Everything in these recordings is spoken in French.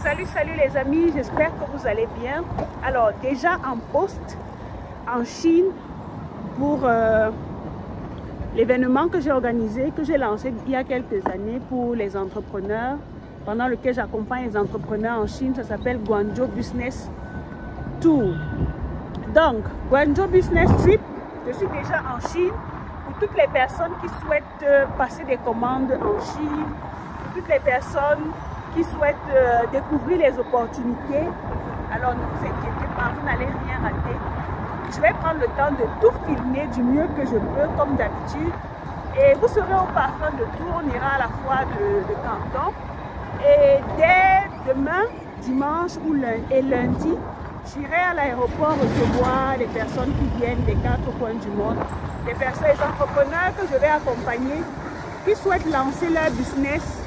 Salut les amis, j'espère que vous allez bien. Alors déjà en poste en Chine pour l'événement que j'ai organisé, que j'ai lancé il y a quelques années pour les entrepreneurs, pendant lequel j'accompagne les entrepreneurs en Chine. Ça s'appelle Guangzhou Business Tour. Donc Guangzhou Business Trip, je suis déjà en Chine pour toutes les personnes qui souhaitent passer des commandes en Chine, pour toutes les personnes qui souhaitent découvrir les opportunités. Alors ne vous inquiétez pas, vous n'allez rien rater. Je vais prendre le temps de tout filmer du mieux que je peux, comme d'habitude. Et vous serez au parfum de tout. On ira à la fois de Canton. Et dès demain, dimanche et lundi, j'irai à l'aéroport recevoir les personnes qui viennent des 4 coins du monde. Les entrepreneurs que je vais accompagner, qui souhaitent lancer leur business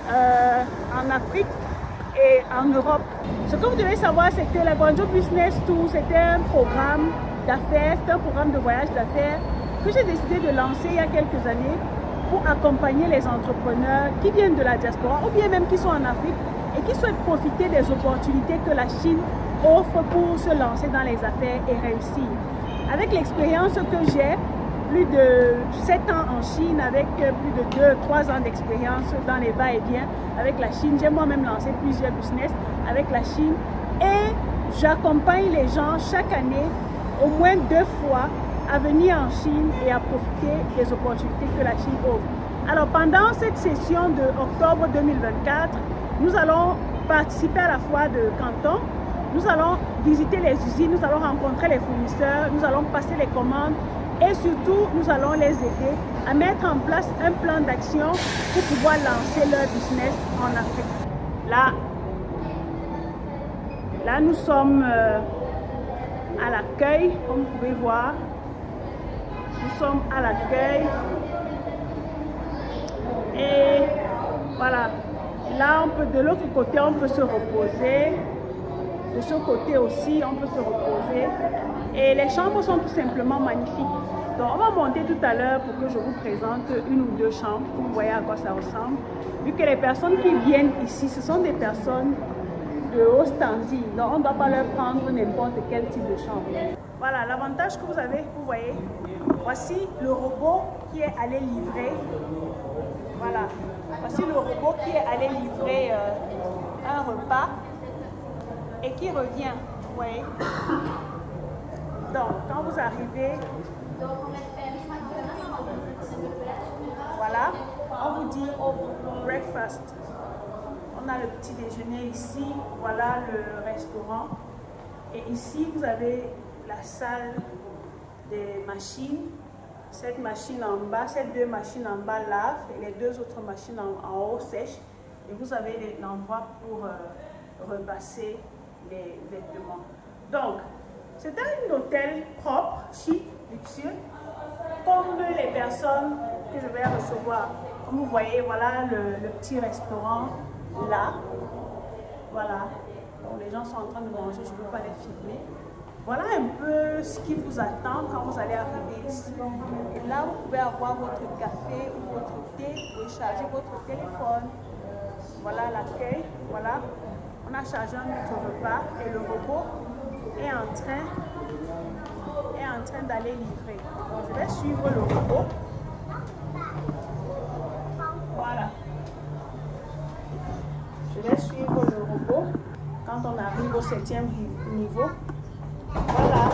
en Afrique et en Europe. Ce que vous devez savoir, c'est que la Guangzhou Business Tour, c'était un programme d'affaires, c'est un programme de voyage d'affaires que j'ai décidé de lancer il y a quelques années pour accompagner les entrepreneurs qui viennent de la diaspora ou bien même qui sont en Afrique et qui souhaitent profiter des opportunités que la Chine offre pour se lancer dans les affaires et réussir. Avec l'expérience que j'ai, plus de 7 ans en Chine, avec plus de 2-3 ans d'expérience dans les va-et-vient avec la Chine. J'ai moi-même lancé plusieurs business avec la Chine et j'accompagne les gens chaque année au moins 2 fois à venir en Chine et à profiter des opportunités que la Chine offre. Alors pendant cette session de octobre 2024, nous allons participer à la foire de Canton, nous allons visiter les usines, nous allons rencontrer les fournisseurs, nous allons passer les commandes. Et surtout, nous allons les aider à mettre en place un plan d'action pour pouvoir lancer leur business en Afrique. Là nous sommes à l'accueil, comme vous pouvez voir. Nous sommes à l'accueil. Et voilà. Là, de l'autre côté, on peut se reposer. De ce côté aussi, on peut se reposer. Et les chambres sont tout simplement magnifiques. Donc on va monter tout à l'heure pour que je vous présente 1 ou 2 chambres pour vous voyez à quoi ça ressemble. Vu que les personnes qui viennent ici, ce sont des personnes de haut standing. Donc on ne doit pas leur prendre n'importe quel type de chambre. Voilà, l'avantage que vous avez, vous voyez, voici le robot qui est allé livrer. Voilà, voici le robot qui est allé livrer un repas et qui revient, vous voyez. Donc, quand vous arrivez, voilà, on vous dit breakfast. On a le petit déjeuner ici, voilà le restaurant. Et ici, vous avez la salle des machines. Cette machine en bas, ces 2 machines en bas lavent et les 2 autres machines en haut sèchent. Et vous avez l'endroit pour repasser les vêtements. Donc, c'est un hôtel propre, chic, luxueux, comme les personnes que je vais recevoir. Comme vous voyez, voilà le petit restaurant là. Voilà. Donc, les gens sont en train de manger, je ne veux pas les filmer. Voilà un peu ce qui vous attend quand vous allez arriver ici. Et là, vous pouvez avoir votre café ou votre thé, vous pouvez charger votre téléphone. Voilà l'accueil. Voilà. On a chargé notre repas et le robot est en train d'aller livrer. Donc, je vais suivre le robot. Voilà. Je vais suivre le robot quand on arrive au 7e niveau. Voilà.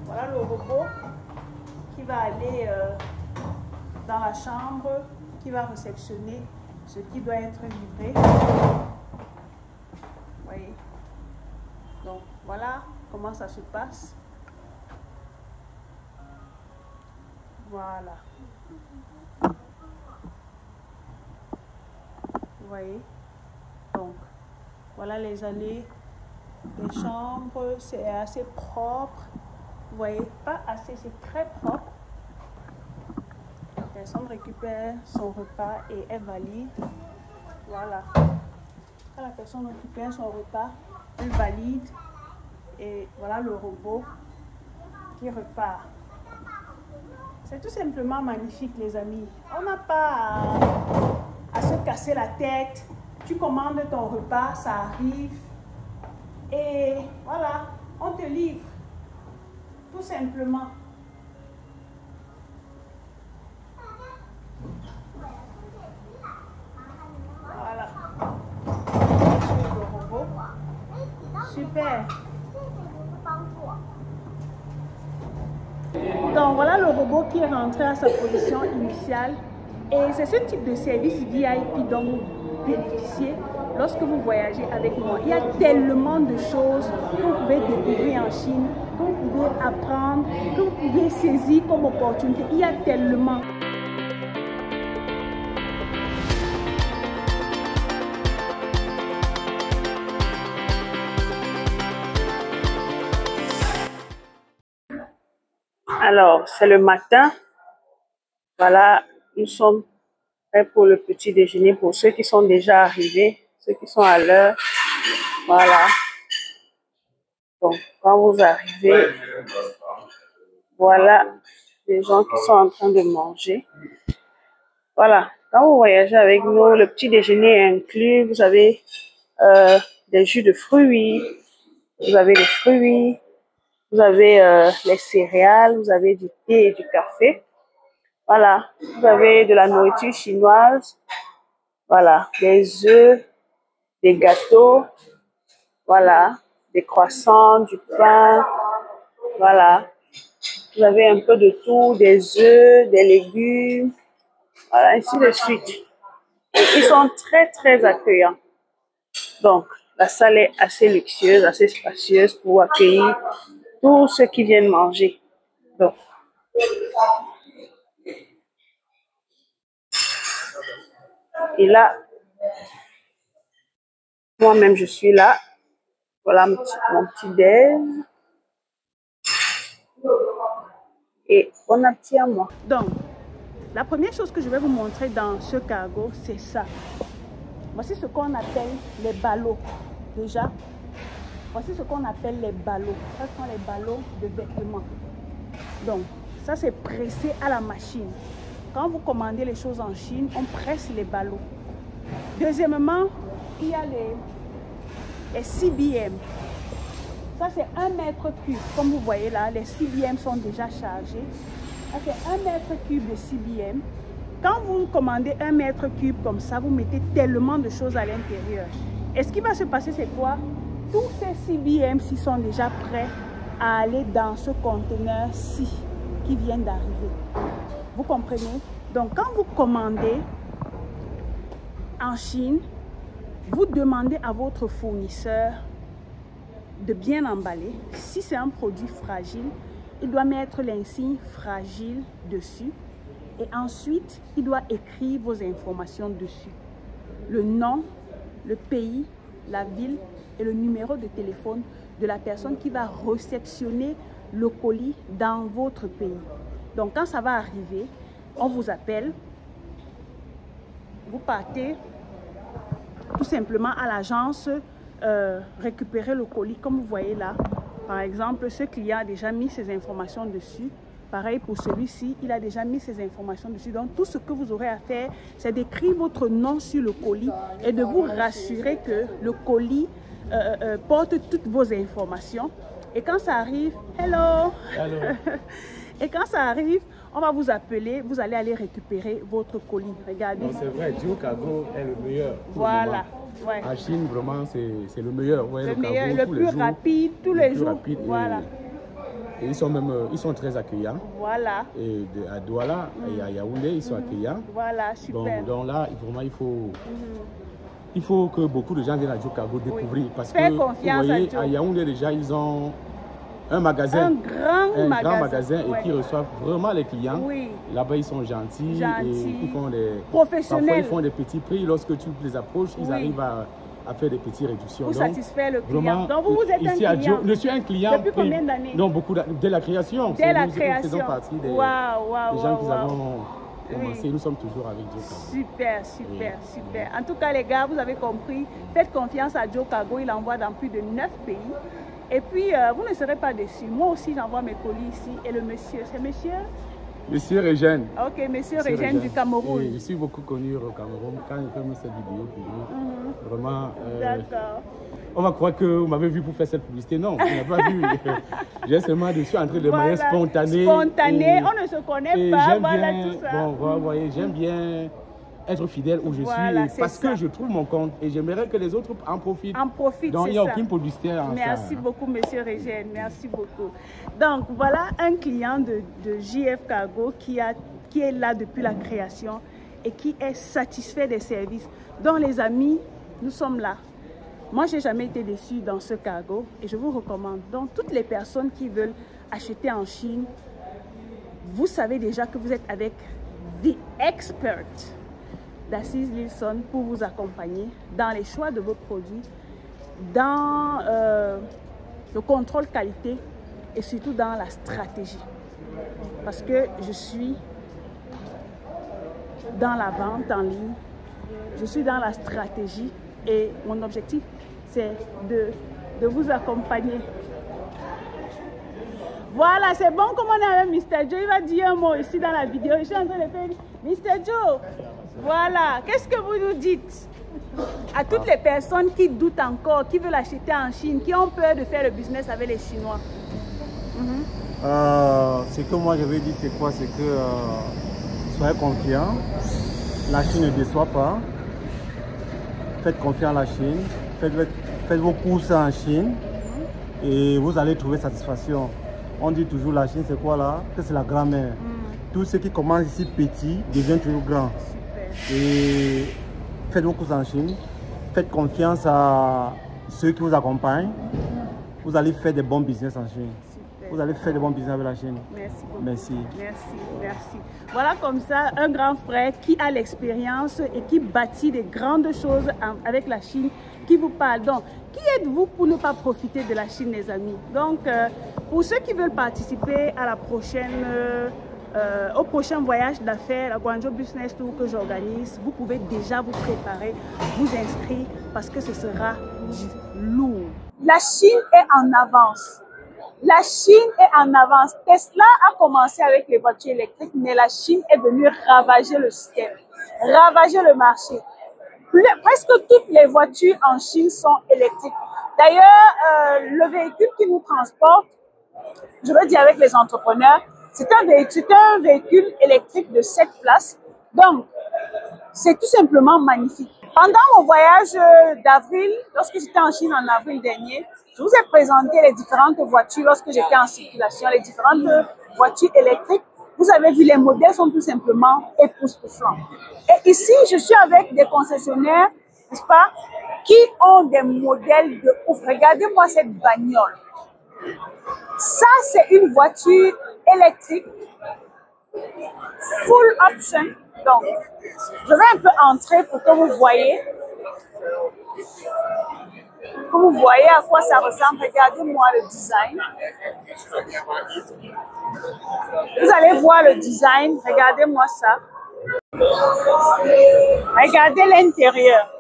Voilà le robot qui va aller dans la chambre, qui va réceptionner ce qui doit être livré. Voyez. Donc voilà comment ça se passe. Voilà. Vous voyez. Donc voilà les allées des chambres. C'est assez propre. Vous voyez, pas assez, c'est très propre. La personne récupère son repas et est valide. Voilà. Quand la personne récupère son repas, elle valide et voilà le robot qui repart. C'est tout simplement magnifique les amis. On n'a pas à se casser la tête tu commandes ton repas, ça arrive. Et voilà, on te livre. Tout simplement. Voilà. Le robot. Super. Donc voilà le robot qui est rentré à sa position initiale. Et c'est ce type de service VIP dont vous bénéficiez lorsque vous voyagez avec moi. Il y a tellement de choses que vous pouvez découvrir en Chine, que vous pouvez apprendre, que vous pouvez saisir comme opportunité. Il y a tellement. Alors, c'est le matin. Voilà, nous sommes prêts pour le petit déjeuner pour ceux qui sont déjà arrivés, ceux qui sont à l'heure. Voilà. Donc, quand vous arrivez, voilà les gens qui sont en train de manger. Voilà. Quand vous voyagez avec nous, le petit déjeuner est inclus. Vous avez des jus de fruits, vous avez des fruits, vous avez les céréales, vous avez du thé et du café. Voilà, vous avez de la nourriture chinoise, voilà, des œufs, des gâteaux, voilà, des croissants, du pain, voilà. Vous avez un peu de tout, des œufs, des légumes, voilà, ainsi de suite. Et ils sont très, très accueillants. Donc, la salle est assez luxueuse, assez spacieuse pour accueillir tous ceux qui viennent manger. Donc, et là, moi-même, je suis là. Voilà mon petit déj. Et bon appétit à moi. Donc, la première chose que je vais vous montrer dans ce cargo, c'est ça. Voici ce qu'on appelle les ballots. Déjà, voici ce qu'on appelle les ballots. Ce sont les ballots de vêtements. Donc, ça c'est pressé à la machine. Quand vous commandez les choses en Chine, on presse les ballots. Deuxièmement, il y a les CBM. Ça c'est 1 mètre cube. Comme vous voyez là, les CBM sont déjà chargés. Ça c'est 1 mètre cube de CBM. Quand vous commandez 1 mètre cube comme ça, vous mettez tellement de choses à l'intérieur. Et ce qui va se passer, c'est quoi? Tous ces CBM-ci sont déjà prêts à aller dans ce conteneur-ci qui vient d'arriver. Vous comprenez? Donc, quand vous commandez en Chine, vous demandez à votre fournisseur de bien emballer. Si c'est un produit fragile, il doit mettre l'insigne fragile dessus. Et ensuite, il doit écrire vos informations dessus. Le nom, le pays, la ville et le numéro de téléphone de la personne qui va réceptionner le colis dans votre pays. Donc, quand ça va arriver, on vous appelle. Vous partez tout simplement à l'agence récupérer le colis comme vous voyez là. Par exemple, ce client a déjà mis ses informations dessus. Pareil pour celui-ci, il a déjà mis ses informations dessus. Donc, tout ce que vous aurez à faire, c'est d'écrire votre nom sur le colis et de vous rassurer que le colis porte toutes vos informations. Et quand ça arrive, hello! Hello. Et quand ça arrive, on va vous appeler, vous allez aller récupérer votre colis. Regardez. C'est vrai, Joe Cargo est le meilleur. Voilà. Ouais. En Chine, vraiment, c'est le meilleur. Ouais, le meilleur, le plus rapide, tous les jours. Voilà. Et ils sont très accueillants. Voilà. Et à Douala et à Yaoundé, ils sont accueillants. Voilà, super. Donc là, vraiment, il faut que beaucoup de gens viennent à Joe Cargo découvrir. Parce que, vous voyez, à Yaoundé, déjà, ils ont un magasin. Un grand magasin et qui reçoivent vraiment les clients. Oui. Là-bas, ils sont gentils. Et ils font professionnels. Parfois, ils font des petits prix. Lorsque tu les approches, ils arrivent à faire des petites réductions. Vous satisfaire le client. Donc, vous êtes ici un client. Je suis un client. Depuis combien d'années? Non, dès la création. Dès la création. Nous faisons partie des gens qui avons commencé. Nous sommes toujours avec Joe Cargo. Super, super, super. En tout cas, les gars, vous avez compris. Faites confiance à Joe Cargo. Il envoie dans plus de 9 pays. Et puis, vous ne serez pas déçus. Moi aussi, j'envoie mes colis ici. Et le monsieur, c'est monsieur Monsieur Régène. Ok, Monsieur Régène du Cameroun. Et je suis beaucoup connu au Cameroun. Quand je fais cette vidéo pour vous, vraiment... D'accord. On va croire que vous m'avez vu pour faire cette publicité. Non, on n'a pas vu. J'ai seulement je suis entré de manière spontanée. Spontanée, on ne se connaît pas, voilà bien, tout ça. Bon, vous voyez, j'aime bien être fidèle où je suis parce que je trouve mon compte et j'aimerais que les autres en profitent. En profitent, donc il n'y a aucune publicité en ça. Merci beaucoup, Monsieur Régène, merci beaucoup. Donc voilà un client de JF Cargo qui est là depuis la création et qui est satisfait des services. Donc les amis, nous sommes là. Moi, je n'ai jamais été déçue dans ce cargo et je vous recommande. Donc, toutes les personnes qui veulent acheter en Chine, vous savez déjà que vous êtes avec The Expert d'Assise Lilson pour vous accompagner dans les choix de vos produits, dans le contrôle qualité et surtout dans la stratégie. Parce que je suis dans la vente en ligne, je suis dans la stratégie et mon objectif, c'est de vous accompagner. Voilà, c'est bon comme on est avec Mr. Joe. Il va dire un mot ici dans la vidéo. Je suis en train de faire Mr. Joe. Voilà, qu'est-ce que vous nous dites à toutes les personnes qui doutent encore, qui veulent acheter en Chine, qui ont peur de faire le business avec les Chinois? Ce que moi je veux dire, c'est quoi? C'est que soyez confiants. La Chine ne déçoit pas. Faites confiance à la Chine, faites vos courses en Chine et vous allez trouver satisfaction. On dit toujours la Chine, c'est quoi là? Que c'est la grand-mère. Tout ce qui commence ici petit devient toujours grand. Et faites vos courses en Chine, faites confiance à ceux qui vous accompagnent. Vous allez faire des bons business en Chine. Vous allez faire des bons business avec la Chine. Merci beaucoup. Merci. Merci, merci. Voilà comme ça un grand frère qui a l'expérience et qui bâtit des grandes choses avec la Chine qui vous parle. Donc, qui êtes-vous pour ne pas profiter de la Chine, les amis? Donc, pour ceux qui veulent participer à la prochaine, au prochain voyage d'affaires, la Guangzhou Business Tour que j'organise, vous pouvez déjà vous préparer, vous inscrire parce que ce sera du lourd. La Chine est en avance. La Chine est en avance. Tesla a commencé avec les voitures électriques, mais la Chine est venue ravager le système, ravager le marché. Presque toutes les voitures en Chine sont électriques. D'ailleurs, le véhicule qui nous transporte, je veux dire avec les entrepreneurs, c'est un véhicule électrique de 7 places. Donc, c'est tout simplement magnifique. Pendant mon voyage d'avril, lorsque j'étais en Chine en avril dernier, je vous ai présenté les différentes voitures lorsque j'étais en circulation, les différentes voitures électriques. Vous avez vu, les modèles sont tout simplement époustouflants. Et ici, je suis avec des concessionnaires, n'est-ce pas, qui ont des modèles de ouf. Regardez-moi cette bagnole. Ça, c'est une voiture électrique, full option. Donc, je vais un peu entrer pour que vous voyez. Que vous voyez à quoi ça ressemble. Regardez-moi le design. Vous allez voir le design. Regardez-moi ça. Regardez l'intérieur.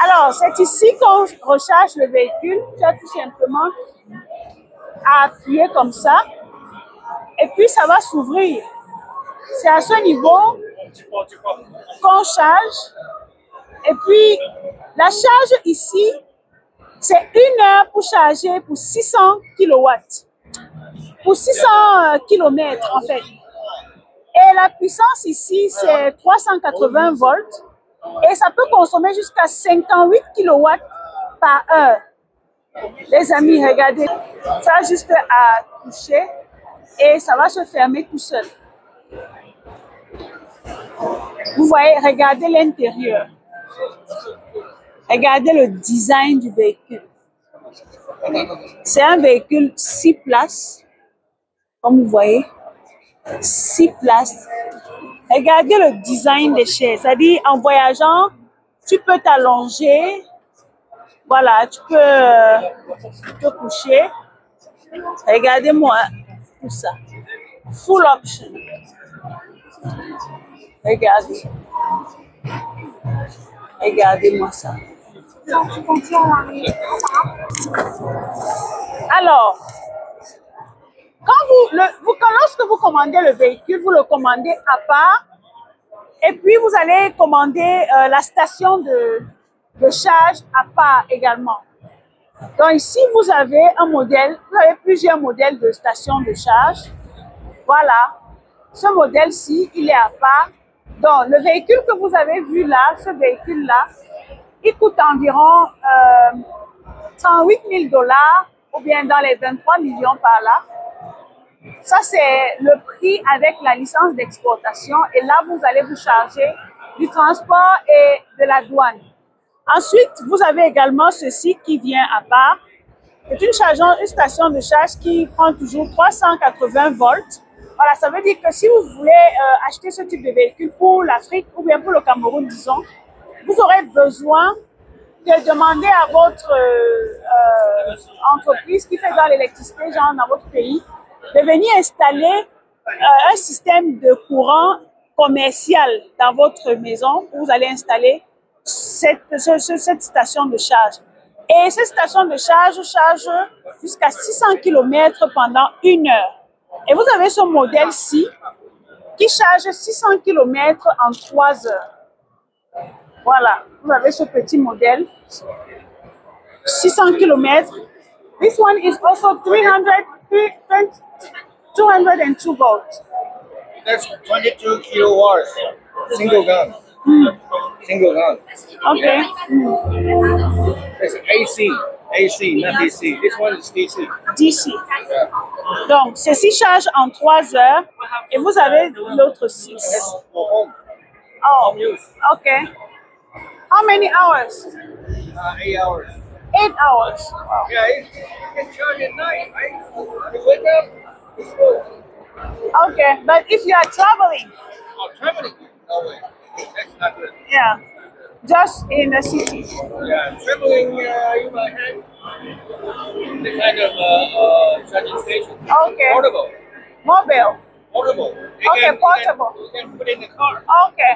Alors, c'est ici qu'on recharge le véhicule. Tu as tout simplement à appuyer comme ça. Et puis, ça va s'ouvrir. C'est à ce niveau qu'on charge. Et puis, la charge ici, c'est 1 heure pour charger pour 600 kW. Pour 600 km, en fait. Et la puissance ici, c'est 380 volts. Et ça peut consommer jusqu'à 58 kW par heure. Les amis, regardez. Ça, juste à toucher. Et ça va se fermer tout seul. Vous voyez, regardez l'intérieur. Regardez le design du véhicule. C'est un véhicule 6 places. Comme vous voyez. 6 places. Regardez le design des chaises. C'est-à-dire, en voyageant, tu peux t'allonger. Voilà, tu peux te coucher. Regardez-moi tout ça. Full option. Regardez. Regardez-moi ça. Alors, lorsque vous commandez le véhicule, vous le commandez à part et puis vous allez commander la station de charge à part également. Donc ici, vous avez un modèle, vous avez plusieurs modèles de stations de charge. Voilà, ce modèle-ci, il est à part. Donc le véhicule que vous avez vu là, ce véhicule-là, il coûte environ 108 000 $ ou bien dans les 23 millions par là. Ça, c'est le prix avec la licence d'exportation. Et là, vous allez vous charger du transport et de la douane. Ensuite, vous avez également ceci qui vient à part. C'est une station de charge qui prend toujours 380 volts. Voilà, ça veut dire que si vous voulez acheter ce type de véhicule pour l'Afrique ou bien pour le Cameroun, disons, vous aurez besoin de demander à votre entreprise qui fait dans l'électricité, genre dans votre pays, de venir installer un système de courant commercial dans votre maison où vous allez installer cette station de charge. Et cette station de charge charge jusqu'à 600 km pendant 1 heure. Et vous avez ce modèle-ci qui charge 600 km en 3 heures. Voilà, vous avez ce petit modèle, 600 km. This one is also 202 volts. That's 22 kilowatts, single gun. Single gun. Okay. It's AC, not DC. This one is DC. DC. Yeah. Donc, ceci charge en 3 heures et vous avez l'autre 6. For home. Oh, Home use. okay. How many hours? 8 hours. 8 hours. Yeah, you can charge at night, right? You wake up, it's full. Okay, but if you are traveling, Oh, traveling? No way. That's not good. yeah, just in the city. Yeah, traveling, you might have the kind of charging station. Okay. Portable. Mobile. Portable. Okay, portable. You can put it in the car. Okay,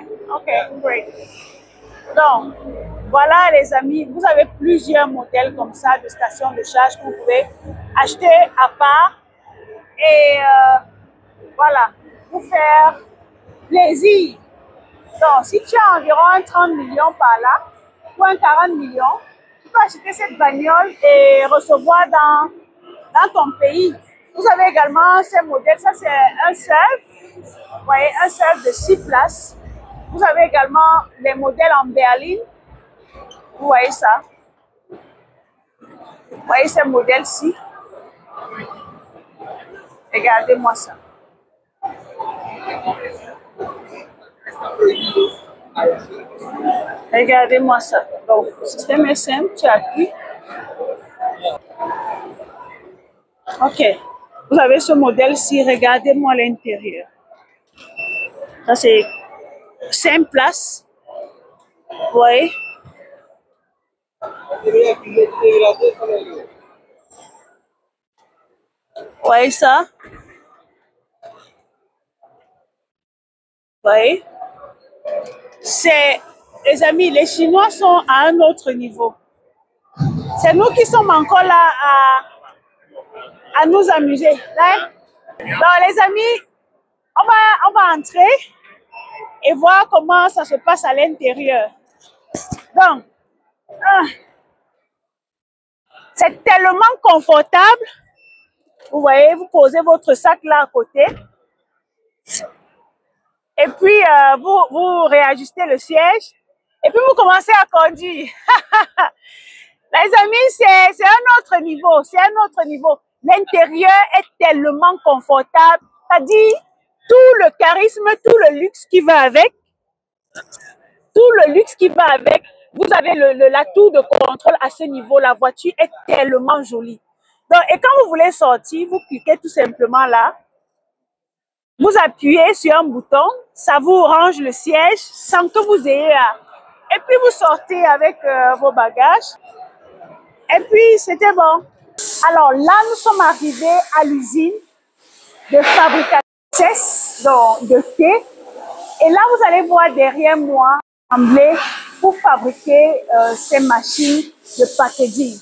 great. Donc, voilà les amis, vous avez plusieurs modèles comme ça de stations de charge que vous pouvez acheter à part et voilà, vous faire plaisir. Donc, si tu as environ un 30 millions par là ou un 40 millions, tu peux acheter cette bagnole et recevoir dans ton pays. Vous avez également ces modèles, ça c'est un surf, vous voyez, un surf de 6 places. Vous avez également les modèles en berline. Vous voyez ça. Vous voyez ces modèles-ci. Regardez-moi ça. Regardez-moi ça. Donc, le système est simple, tu appuies. Ok. Vous avez ce modèle-ci. Regardez-moi l'intérieur. Ça, c'est 5 places. Vous voyez? Vous voyez ça? Vous voyez? Les amis, les Chinois sont à un autre niveau. C'est nous qui sommes encore là à nous amuser. Hein? Donc, les amis, on va entrer et voir comment ça se passe à l'intérieur. Donc, c'est tellement confortable. Vous voyez, vous posez votre sac là à côté. Et puis, vous réajustez le siège. Et puis, vous commencez à conduire. Les amis, c'est un autre niveau. C'est un autre niveau. L'intérieur est tellement confortable. C'est-à-dire, tout le charisme, tout le luxe qui va avec. Tout le luxe qui va avec. Vous avez l'atout de contrôle à ce niveau. La voiture est tellement jolie. Donc, et quand vous voulez sortir, vous cliquez tout simplement là. Vous appuyez sur un bouton. Ça vous range le siège sans que vous ayez à... Et puis, vous sortez avec vos bagages. Et puis, c'était bon. Alors là, nous sommes arrivés à l'usine de fabrication de thé. Et là, vous allez voir derrière moi, assemblé pour fabriquer ces machines de packaging.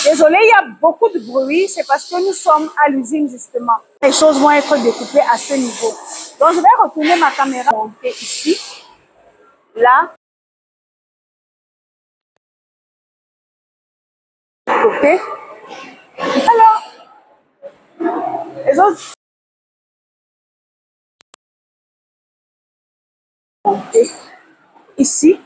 Désolé, il y a beaucoup de bruit, c'est parce que nous sommes à l'usine justement. Les choses vont être découpées à ce niveau. Donc je vais retourner ma caméra montée ici, là. Côté. Alors, les autres. Montée ici.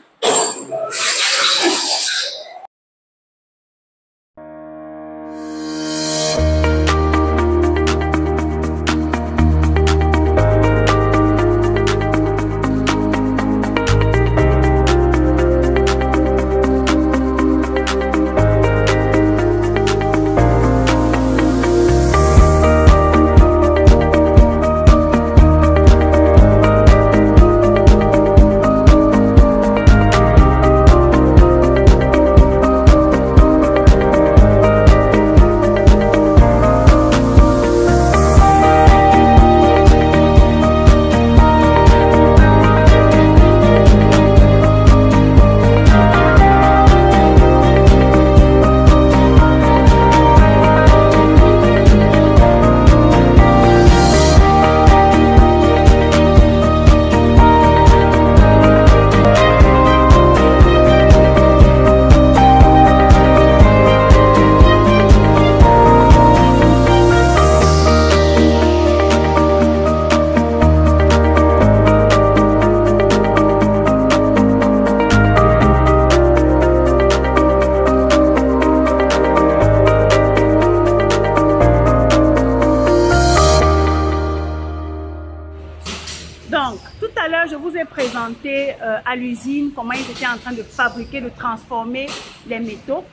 Donc, tout à l'heure, je vous ai présenté à l'usine comment ils étaient en train de fabriquer, de transformer les métaux.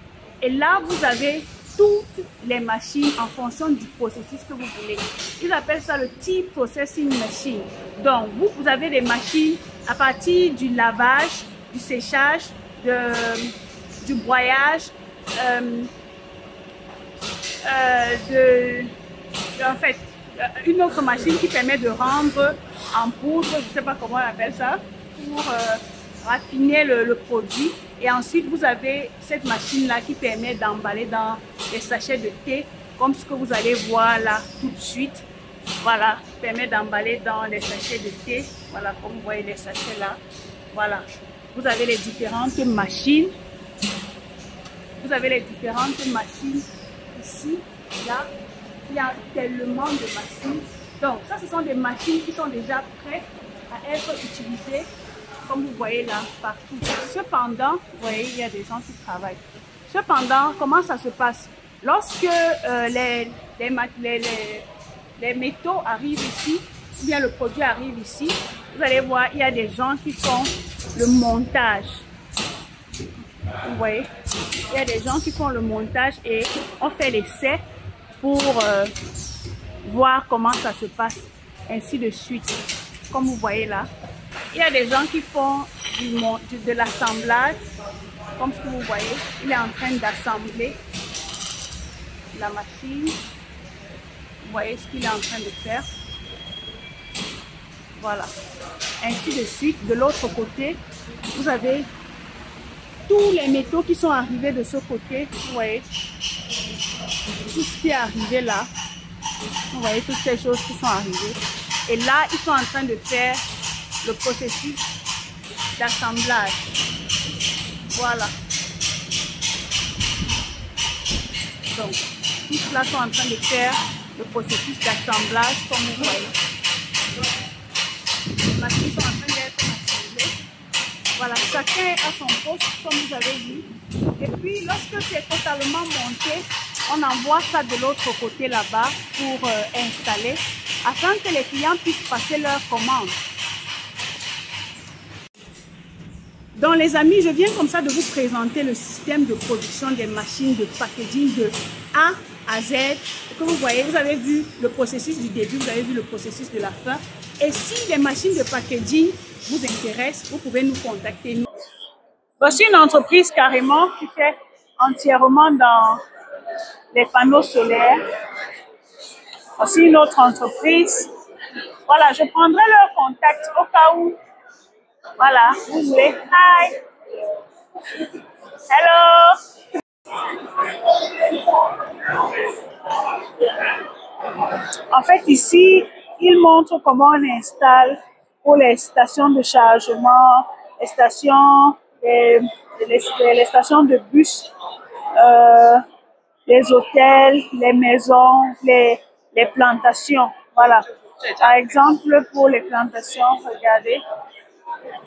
Et là, vous avez toutes les machines en fonction du processus que vous voulez. Ils appellent ça le Tea Processing Machine. Donc, vous avez des machines à partir du lavage, du séchage, du broyage, en fait, une autre machine qui permet de rendre en poudre, je ne sais pas comment on appelle ça, pour raffiner le produit. Et ensuite, vous avez cette machine-là qui permet d'emballer dans les sachets de thé, comme ce que vous allez voir là tout de suite. Voilà, permet d'emballer dans les sachets de thé. Voilà, comme vous voyez les sachets là. Voilà, vous avez les différentes machines. Vous avez les différentes machines ici, là. Il y a tellement de machines. Donc, ça, ce sont des machines qui sont déjà prêtes à être utilisées, comme vous voyez là, partout. Cependant, vous voyez, il y a des gens qui travaillent. Cependant, comment ça se passe? Lorsque les métaux arrivent ici, ou bien le produit arrive ici, vous allez voir, il y a des gens qui font le montage. Vous voyez, il y a des gens qui font le montage et on fait l'essai pour voir comment ça se passe, ainsi de suite. Comme vous voyez là, il y a des gens qui font de l'assemblage, comme ce que vous voyez. Il est en train d'assembler la machine. Vous voyez ce qu'il est en train de faire. Voilà, ainsi de suite. De l'autre côté, vous avez tous les métaux qui sont arrivés de ce côté. Vous voyez tout ce qui est arrivé là. Vous voyez toutes ces choses qui sont arrivées. Et là, ils sont en train de faire le processus d'assemblage. Voilà. Donc, tout cela sont en train de faire le processus d'assemblage, comme vous voyez. Les machines sont en train d'être assemblées. Voilà, chacun a son poste, comme vous avez vu. Et puis, lorsque c'est totalement monté, on envoie ça de l'autre côté là-bas pour installer, afin que les clients puissent passer leurs commandes. Donc les amis, je viens comme ça de vous présenter le système de production des machines de packaging de A à Z. Comme vous voyez, vous avez vu le processus du début, vous avez vu le processus de la fin. Et si les machines de packaging vous intéressent, vous pouvez nous contacter. Voici une entreprise carrément qui fait entièrement dans les panneaux solaires. Voici une autre entreprise Voilà, je prendrai leur contact au cas où. Voilà, vous voulez. Hi. Hello. En fait, ici, ils montrent comment on installe pour les stations de chargement, les stations, les stations de bus, les hôtels, les maisons, les plantations. Voilà. Par exemple, pour les plantations, regardez,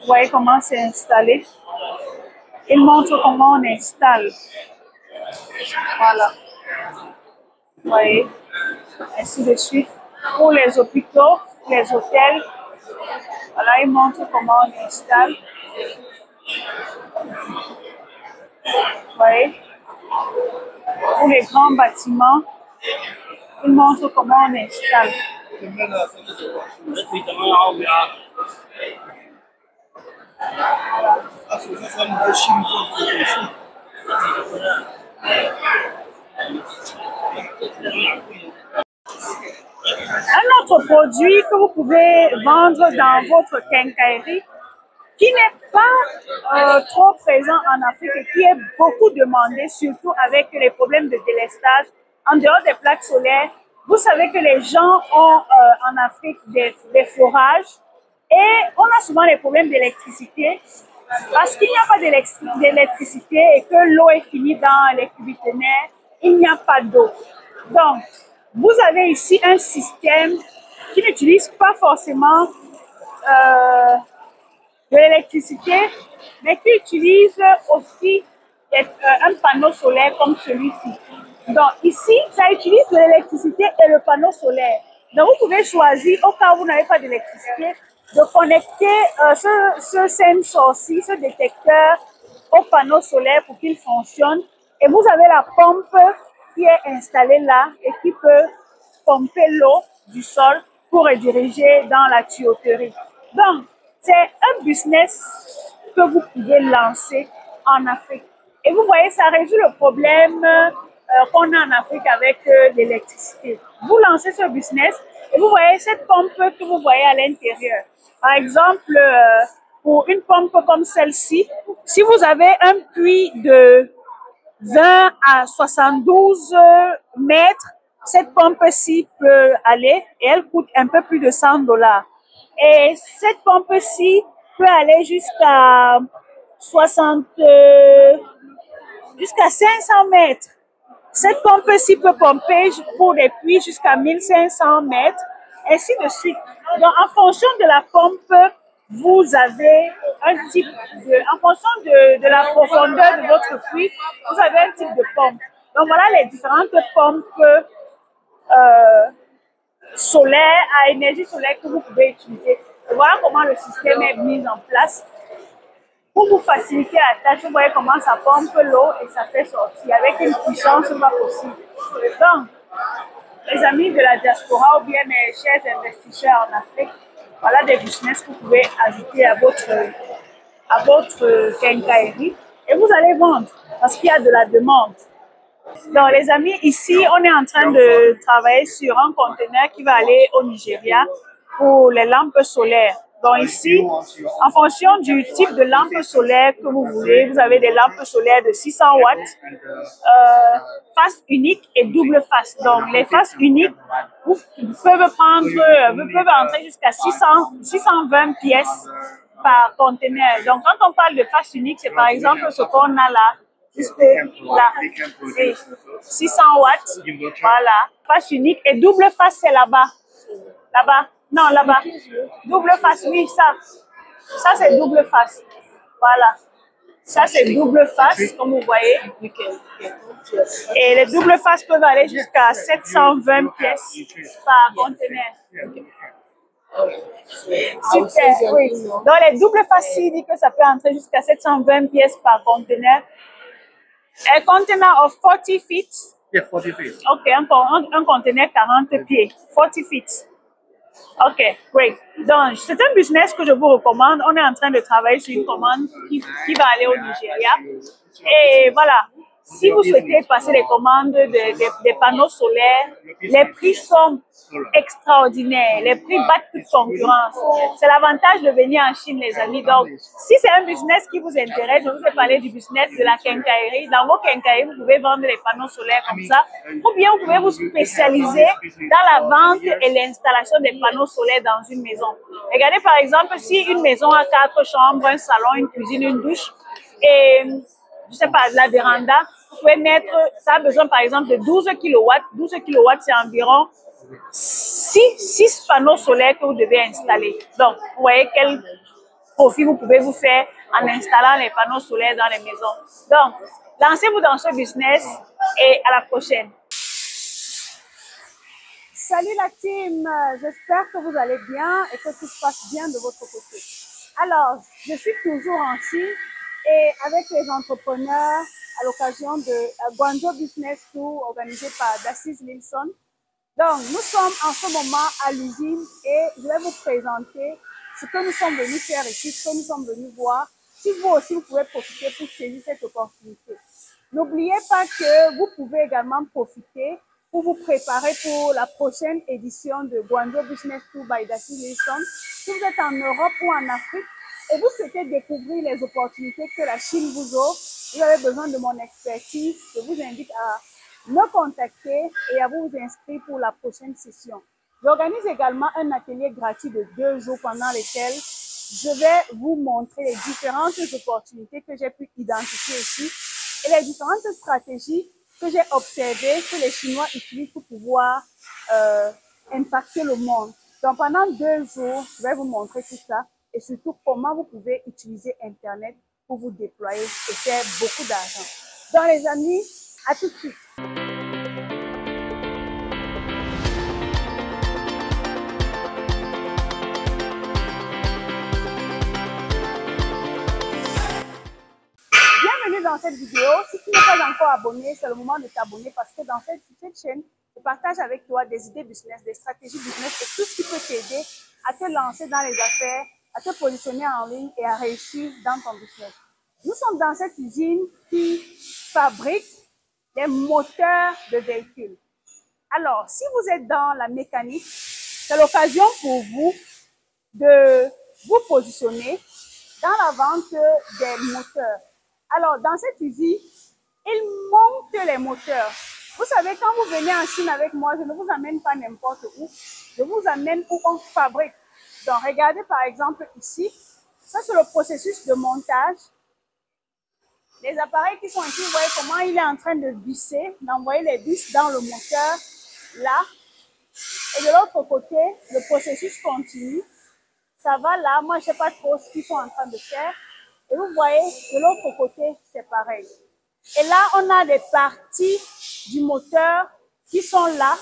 vous voyez comment c'est installé. Ils montrent comment on installe. Voilà. Vous voyez, ainsi de suite. Pour les hôpitaux, les hôtels, voilà, ils montrent comment on installe. Vous voyez. Pour les grands bâtiments, ils montrent comment on installe. Un autre produit que vous pouvez vendre dans votre quincaillerie qui n'est pas trop présent en Afrique et qui est beaucoup demandé, surtout avec les problèmes de délestage, en dehors des plaques solaires. Vous savez que les gens ont en Afrique des forages et on a souvent des problèmes d'électricité parce qu'il n'y a pas d'électricité et que l'eau est finie dans les cubitonnaires, il n'y a pas d'eau. Donc, vous avez ici un système qui n'utilise pas forcément de l'électricité, mais qui utilise aussi un panneau solaire comme celui-ci. Donc ici, ça utilise de l'électricité et le panneau solaire. Donc vous pouvez choisir, au cas où vous n'avez pas d'électricité, de connecter ce sensor-ci, ce détecteur, au panneau solaire pour qu'il fonctionne. Et vous avez la pompe qui est installée là et qui peut pomper l'eau du sol pour rediriger dans la tuyauterie. Donc, c'est un business que vous pouvez lancer en Afrique. Et vous voyez, ça résout le problème qu'on a en Afrique avec l'électricité. Vous lancez ce business et vous voyez cette pompe que vous voyez à l'intérieur. Par exemple, pour une pompe comme celle-ci, si vous avez un puits de 20 à 72 mètres, cette pompe-ci peut aller et elle coûte un peu plus de $100. Et cette pompe-ci peut aller jusqu'à 500 mètres. Cette pompe-ci peut pomper pour des puits jusqu'à 1500 mètres, ainsi de suite. Donc, en fonction de la pompe, vous avez un type en fonction de la profondeur de votre puits, vous avez un type de pompe. Donc, voilà les différentes pompes solaire, à énergie solaire que vous pouvez utiliser. Et voilà comment le système est mis en place pour vous faciliter la tâche. Vous voyez comment ça pompe l'eau et ça fait sortir avec une puissance pas possible. Donc, les amis de la diaspora ou bien mes chers investisseurs en Afrique, voilà des business que vous pouvez ajouter à votre quincaillerie et vous allez vendre parce qu'il y a de la demande. Donc, les amis, ici, on est en train de travailler sur un conteneur qui va aller au Nigeria pour les lampes solaires. Donc, ici, en fonction du type de lampe solaire que vous voulez, vous avez des lampes solaires de 600 watts, face unique et double face. Donc, les faces uniques, vous peuvent entrer jusqu'à 620 pièces par conteneur. Donc, quand on parle de face unique, c'est par exemple ce qu'on a là. Juste là, 600 watts, voilà, face unique et double face c'est là-bas, non là-bas, double face, oui ça c'est double face, voilà, ça c'est double face comme vous voyez, et les double faces peuvent aller jusqu'à 720 pièces par conteneur. Super, oui. Donc les double faces, il dit que ça peut entrer jusqu'à 720 pièces par conteneur. A container of 40 feet? Yeah, 40 feet. Okay, un conteneur 40 pieds, 40 feet. Ok, great. Donc, c'est un business que je vous recommande. On est en train de travailler sur une commande qui va aller au Nigeria. Et voilà, si vous souhaitez passer les commandes des panneaux solaires, les prix sont extraordinaires. Les prix battent toute concurrence. C'est l'avantage de venir en Chine, les amis. Donc, si c'est un business qui vous intéresse, je vous ai parlé du business de la quincaillerie. Dans vos quincailleries, vous pouvez vendre les panneaux solaires comme ça. Ou bien, vous pouvez vous spécialiser dans la vente et l'installation des panneaux solaires dans une maison. Regardez, par exemple, si une maison a 4 chambres, un salon, une cuisine, une douche, et, je sais pas, de la véranda, vous pouvez mettre, ça a besoin par exemple de 12 kilowatts. 12 kilowatts, c'est environ 6 panneaux solaires que vous devez installer. Donc, vous voyez quel profit vous pouvez vous faire en installant les panneaux solaires dans les maisons. Donc, lancez-vous dans ce business et à la prochaine. Salut la team, j'espère que vous allez bien et que tout se passe bien de votre côté. Alors, je suis toujours en Chine et avec les entrepreneurs à l'occasion de Guangzhou Business Tour organisé par Dassis Lilson. Donc, nous sommes en ce moment à l'usine et je vais vous présenter ce que nous sommes venus faire ici, ce que nous sommes venus voir. Si vous aussi, vous pouvez profiter pour saisir cette opportunité. N'oubliez pas que vous pouvez également profiter pour vous préparer pour la prochaine édition de Guangzhou Business Tour by Dassis Lilson. Si vous êtes en Europe ou en Afrique et vous souhaitez découvrir les opportunités que la Chine vous offre, vous avez besoin de mon expertise, je vous invite à me contacter et à vous inscrire pour la prochaine session. J'organise également un atelier gratuit de 2 jours pendant lesquels je vais vous montrer les différentes opportunités que j'ai pu identifier ici et les différentes stratégies que j'ai observées que les Chinois utilisent pour pouvoir impacter le monde. Donc pendant 2 jours, je vais vous montrer tout ça et surtout comment vous pouvez utiliser Internet pour vous déployer et faire beaucoup d'argent. Donc les amis, à tout de suite. Bienvenue dans cette vidéo. Si tu n'es pas encore abonné, c'est le moment de t'abonner parce que dans cette chaîne, je partage avec toi des idées business, des stratégies business et tout ce qui peut t'aider à te lancer dans les affaires, à te positionner en ligne et à réussir dans ton business. Nous sommes dans cette usine qui fabrique des moteurs de véhicules. Alors, si vous êtes dans la mécanique, c'est l'occasion pour vous de vous positionner dans la vente des moteurs. Alors, dans cette usine, ils montent les moteurs. Vous savez, quand vous venez en Chine avec moi, je ne vous amène pas n'importe où. Je vous amène où on fabrique. Donc, regardez par exemple ici. Ça, c'est le processus de montage. Les appareils qui sont ici, vous voyez comment il est en train de visser, d'envoyer les vis dans le moteur, là. Et de l'autre côté, le processus continue. Ça va là. Moi, je ne sais pas trop ce qu'ils sont en train de faire. Et vous voyez, de l'autre côté, c'est pareil. Et là, on a des parties du moteur qui sont là,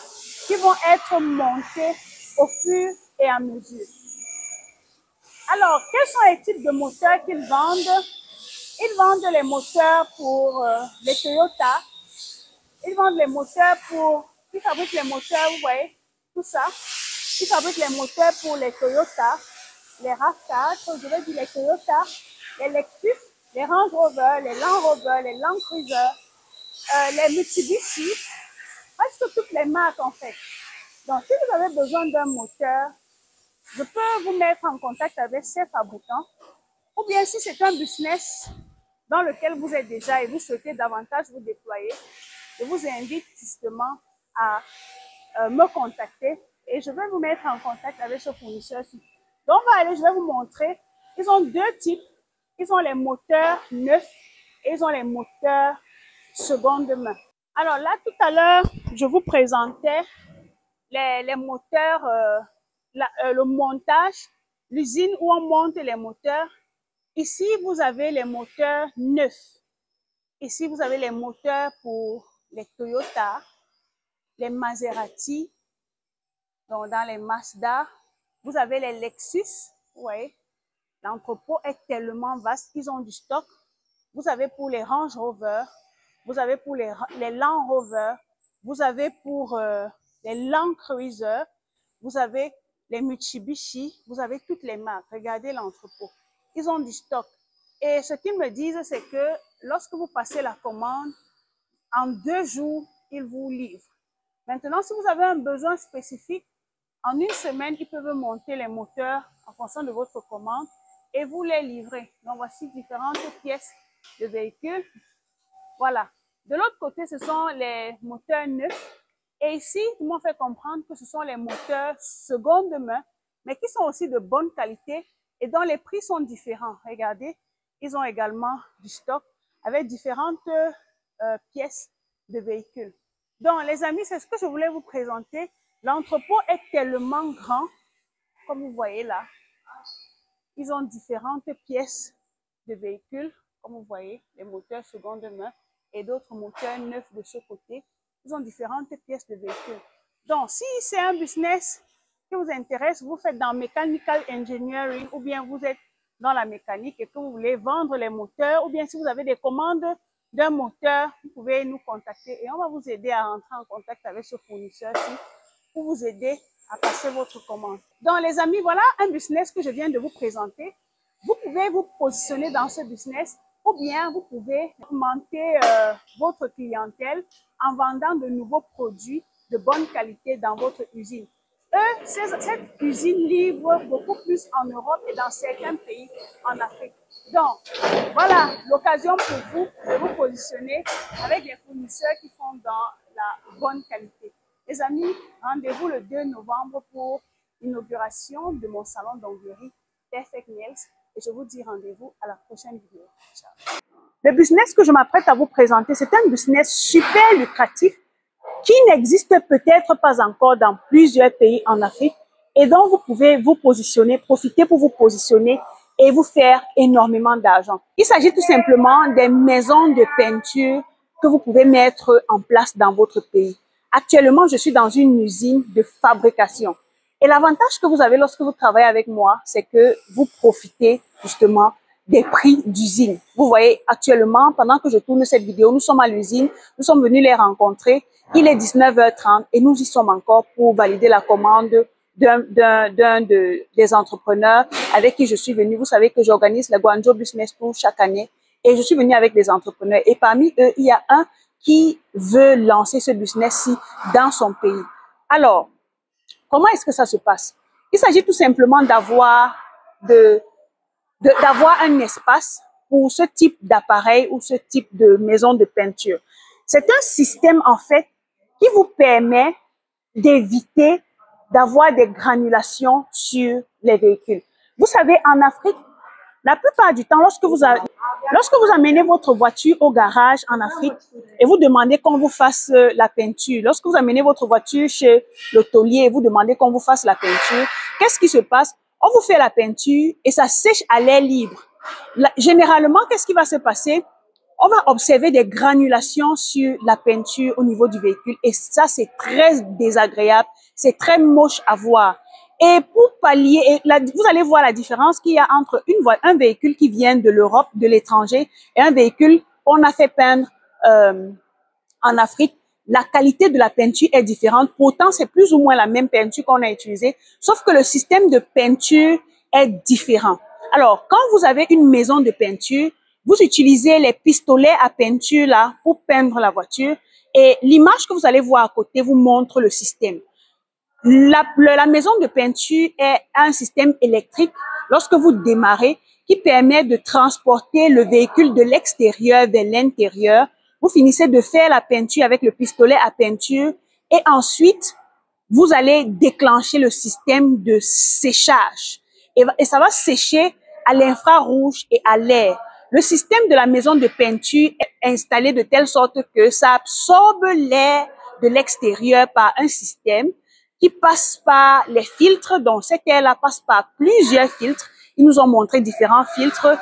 qui vont être montées au fur et à mesure. Alors, quels sont les types de moteurs qu'ils vendent? Ils vendent les moteurs pour les Toyota. Ils vendent les moteurs pour... Ils fabriquent les moteurs, vous voyez, tout ça. Ils fabriquent les moteurs pour les Toyota, les RAV4, je vais dire les Toyota, les Lexus, les Range Rover, les Land Rover, les Land Cruiser, les Mitsubishi, presque toutes les marques en fait. Donc, si vous avez besoin d'un moteur, je peux vous mettre en contact avec ces fabricants. Ou bien si c'est un business dans lequel vous êtes déjà et vous souhaitez davantage vous déployer, je vous invite justement à me contacter et je vais vous mettre en contact avec ce fournisseur-ci. Donc, on va aller, je vais vous montrer. Ils ont 2 types. Ils ont les moteurs neufs et ils ont les moteurs seconde main. Alors là, tout à l'heure, je vous présentais les moteurs, le montage, l'usine où on monte les moteurs. Ici, vous avez les moteurs neufs. Ici, vous avez les moteurs pour les Toyota, les Maserati, donc dans les Mazda. Vous avez les Lexus, vous voyez. L'entrepôt est tellement vaste qu'ils ont du stock. Vous avez pour les Range Rover, vous avez pour les Land Rover, vous avez pour les Land Cruiser, vous avez les Mitsubishi, vous avez toutes les marques. Regardez l'entrepôt. Ils ont du stock. Et ce qu'ils me disent, c'est que lorsque vous passez la commande, En 2 jours, ils vous livrent. Maintenant, si vous avez un besoin spécifique, en 1 semaine, ils peuvent monter les moteurs en fonction de votre commande et vous les livrer. Donc, voici différentes pièces de véhicules. Voilà. De l'autre côté, ce sont les moteurs neufs. Et ici, tout le monde fait comprendre que ce sont les moteurs seconde main, mais qui sont aussi de bonne qualité et dont les prix sont différents. Regardez, ils ont également du stock avec différentes pièces de véhicules. Donc, les amis, c'est ce que je voulais vous présenter. L'entrepôt est tellement grand, comme vous voyez là. Ils ont différentes pièces de véhicules, comme vous voyez, les moteurs seconde main et d'autres moteurs neufs de ce côté. Ils ont différentes pièces de véhicules. Donc, si c'est un business qui vous intéresse, vous faites dans Mechanical Engineering ou bien vous êtes dans la mécanique et que vous voulez vendre les moteurs ou bien si vous avez des commandes d'un moteur, vous pouvez nous contacter et on va vous aider à rentrer en contact avec ce fournisseur-ci pour vous aider à passer votre commande. Donc, les amis, voilà un business que je viens de vous présenter. Vous pouvez vous positionner dans ce business ou bien vous pouvez augmenter votre clientèle en vendant de nouveaux produits de bonne qualité dans votre usine. Cette usine livre beaucoup plus en Europe et dans certains pays en Afrique. Donc, voilà l'occasion pour vous de vous positionner avec des fournisseurs qui font dans la bonne qualité. Les amis, rendez-vous le 2 novembre pour l'inauguration de mon salon d'onglerie Perfect Nails et je vous dis rendez-vous à la prochaine vidéo. Ciao. Le business que je m'apprête à vous présenter, c'est un business super lucratif qui n'existe peut-être pas encore dans plusieurs pays en Afrique et dont vous pouvez vous positionner, profiter pour vous positionner et vous faire énormément d'argent. Il s'agit tout simplement des maisons de peinture que vous pouvez mettre en place dans votre pays. Actuellement, je suis dans une usine de fabrication. Et l'avantage que vous avez lorsque vous travaillez avec moi, c'est que vous profitez justement des prix d'usine. Vous voyez, actuellement, pendant que je tourne cette vidéo, nous sommes à l'usine, nous sommes venus les rencontrer. Il est 19h30 et nous y sommes encore pour valider la commande des entrepreneurs avec qui je suis venue. Vous savez que j'organise le Guangzhou Business Tour chaque année et je suis venue avec des entrepreneurs. Et parmi eux, il y a un qui veut lancer ce business-ci dans son pays. Alors, comment est-ce que ça se passe? Il s'agit tout simplement d'avoir un espace pour ce type d'appareil ou ce type de maison de peinture. C'est un système, en fait, qui vous permet d'éviter d'avoir des granulations sur les véhicules. Vous savez, en Afrique, la plupart du temps, lorsque vous amenez votre voiture au garage en Afrique et vous demandez qu'on vous fasse la peinture, lorsque vous amenez votre voiture chez le tôlier et vous demandez qu'on vous fasse la peinture, qu'est-ce qui se passe? On vous fait la peinture et ça sèche à l'air libre. Généralement, qu'est-ce qui va se passer? On va observer des granulations sur la peinture au niveau du véhicule et ça, c'est très désagréable, c'est très moche à voir. Et pour pallier, vous allez voir la différence qu'il y a entre un véhicule qui vient de l'Europe, de l'étranger, et un véhicule qu'on a fait peindre en Afrique. La qualité de la peinture est différente. Pourtant, c'est plus ou moins la même peinture qu'on a utilisée, sauf que le système de peinture est différent. Alors, quand vous avez une maison de peinture, vous utilisez les pistolets à peinture là pour peindre la voiture et l'image que vous allez voir à côté vous montre le système. La maison de peinture est un système électrique lorsque vous démarrez qui permet de transporter le véhicule de l'extérieur vers l'intérieur. Vous finissez de faire la peinture avec le pistolet à peinture et ensuite, vous allez déclencher le système de séchage et ça va sécher à l'infrarouge et à l'air. Le système de la maison de peinture est installé de telle sorte que ça absorbe l'air de l'extérieur par un système qui passe par les filtres. Donc, cet air-là passe par plusieurs filtres. Ils nous ont montré différents filtres,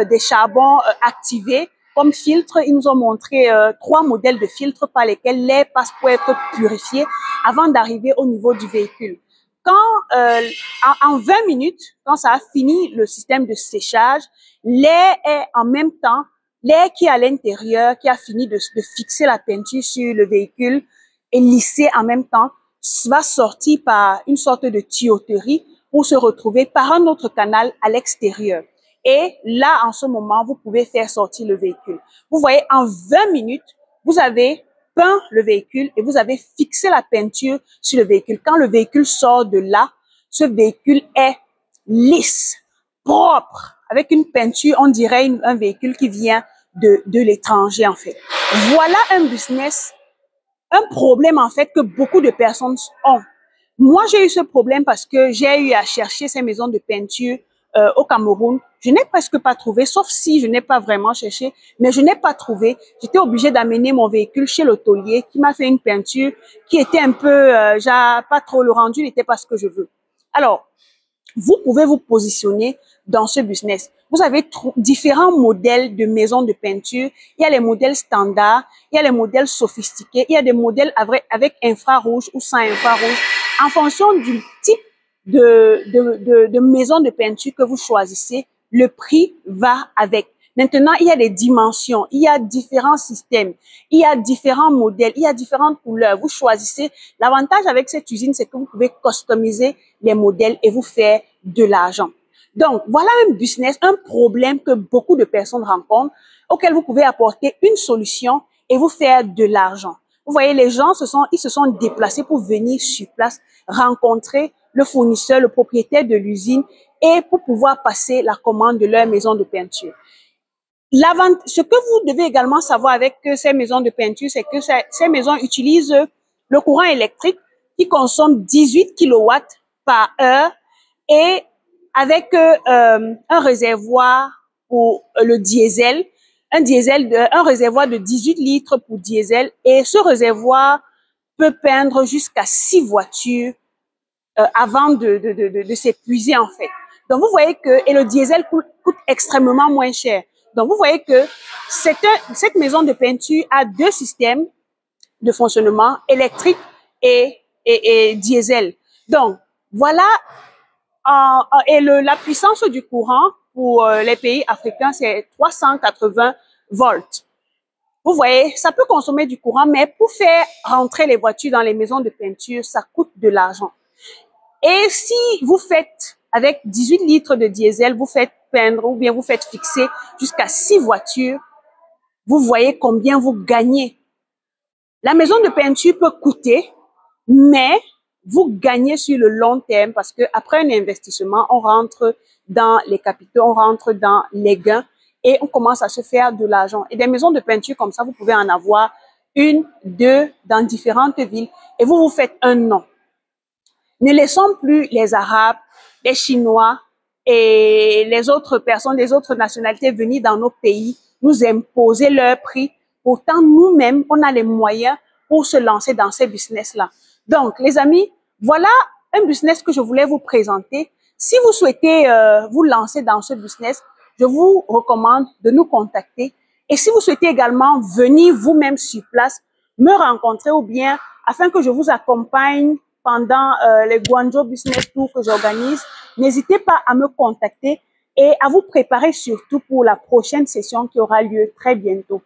des charbons activés comme filtre. Ils nous ont montré 3 modèles de filtres par lesquels l'air passe pour être purifié avant d'arriver au niveau du véhicule. Quand, en 20 minutes, quand ça a fini le système de séchage, l'air est en même temps, l'air qui est à l'intérieur, qui a fini de fixer la peinture sur le véhicule et lisser en même temps, va sortir par une sorte de tuyauterie pour se retrouver par un autre canal à l'extérieur. Et là, en ce moment, vous pouvez faire sortir le véhicule. Vous voyez, en 20 minutes, vous avez peint le véhicule et vous avez fixé la peinture sur le véhicule. Quand le véhicule sort de là, ce véhicule est lisse, propre, avec une peinture, on dirait un véhicule qui vient de l'étranger en fait. Voilà un business, un problème en fait que beaucoup de personnes ont. Moi, j'ai eu ce problème parce que j'ai eu à chercher ces maisons de peinture au Cameroun. Je n'ai presque pas trouvé, sauf si je n'ai pas vraiment cherché, mais je n'ai pas trouvé. J'étais obligée d'amener mon véhicule chez le taulier qui m'a fait une peinture qui était un peu, pas trop le rendu, n'était pas ce que je veux. Alors, vous pouvez vous positionner dans ce business. Vous avez différents modèles de maisons de peinture. Il y a les modèles standards, il y a les modèles sophistiqués, il y a des modèles avec infrarouge ou sans infrarouge. En fonction du type de maison de peinture que vous choisissez, le prix va avec. Maintenant, il y a des dimensions, il y a différents systèmes, il y a différents modèles, il y a différentes couleurs. Vous choisissez. L'avantage avec cette usine, c'est que vous pouvez customiser les modèles et vous faire de l'argent. Donc, voilà un business, un problème que beaucoup de personnes rencontrent, auquel vous pouvez apporter une solution et vous faire de l'argent. Vous voyez, les gens ils se sont déplacés pour venir sur place, rencontrer le fournisseur, le propriétaire de l'usine et pour pouvoir passer la commande de leur maison de peinture. Ce que vous devez également savoir avec ces maisons de peinture, c'est que ces maisons utilisent le courant électrique qui consomme 18 kW par heure et avec un réservoir pour le diesel, un réservoir de 18 litres pour diesel et ce réservoir peut peindre jusqu'à 6 voitures avant de s'épuiser en fait. Donc vous voyez que et le diesel coûte extrêmement moins cher. Donc vous voyez que cette maison de peinture a deux systèmes de fonctionnement, électrique et diesel. Donc voilà, et la puissance du courant pour les pays africains, c'est 380 volts. Vous voyez, ça peut consommer du courant, mais pour faire rentrer les voitures dans les maisons de peinture, ça coûte de l'argent. Et si vous faites avec 18 litres de diesel, vous faites peindre ou bien vous faites fixer jusqu'à 6 voitures, vous voyez combien vous gagnez. La maison de peinture peut coûter, mais vous gagnez sur le long terme parce que après un investissement, on rentre dans les capitaux, on rentre dans les gains et on commence à se faire de l'argent. Et des maisons de peinture comme ça, vous pouvez en avoir une, deux dans différentes villes et vous vous faites un nom. Ne laissons plus les Arabes, les Chinois et les autres personnes des autres nationalités venir dans nos pays, nous imposer leurs prix. Pourtant, nous-mêmes, on a les moyens pour se lancer dans ces business-là. Donc, les amis, voilà un business que je voulais vous présenter. Si vous souhaitez vous lancer dans ce business, je vous recommande de nous contacter. Et si vous souhaitez également venir vous-même sur place, me rencontrer ou bien afin que je vous accompagne pendant les Guangzhou Business Tours que j'organise, n'hésitez pas à me contacter et à vous préparer surtout pour la prochaine session qui aura lieu très bientôt.